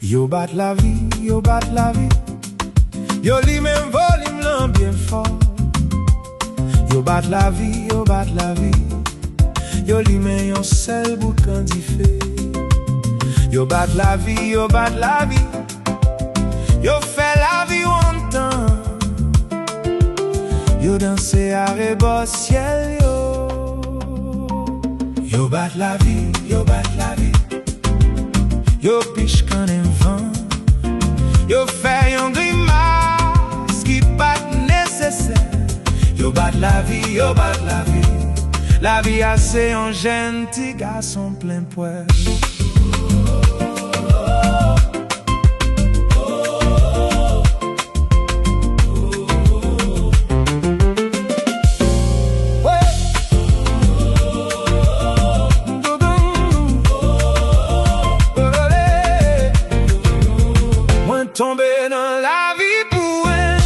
Yo bat la vie, yo bat la vie. Yo li men volume lan bien fort. Yo bat la vie, yo bat la vie. Yo li men yon sel bout kandi fe. Yo bat la vie, yo bat la vie. Yo fait la vie longtemps. Yo danse à rebord ciel yo. Yo bat la vie, yo bat la vie. Yo piche quand un vent. Yo fait yon grimace qui pas nécessaire. Yo bat la vie, yo bat la vie. La vie a c'est un gentil garçon plein poil. Tombé dans la vie pour un,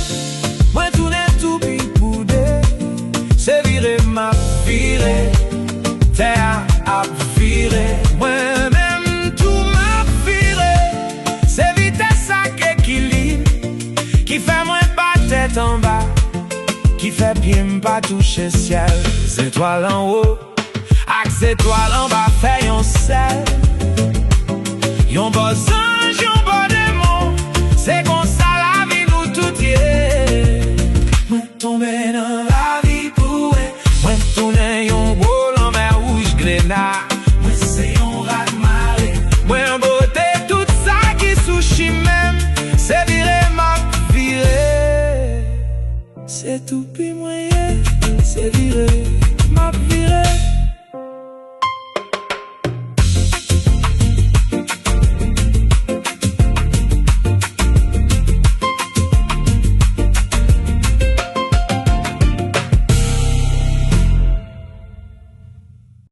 moi tourne tout pi pour deux. C'est viré m'a viré, terre a viré. Moi-même tout m'a viré. C'est vitesse à équilibre qui fait moins pas tête en bas, qui fait pied pas toucher ciel. Les étoiles en haut, avec les étoiles en bas, fait yon sel. Yon beau ange, yon beau démon. C'est comme ça la vie nous tout y est. Moi tombé dans la vie pour elle. Moi tourné yon rôle en mer rouge grenade. Moi c'est yon rat de marée. Moi en beauté tout ça qui souchi même. C'est viré m'a viré. C'est tout puis moyen, c'est viré.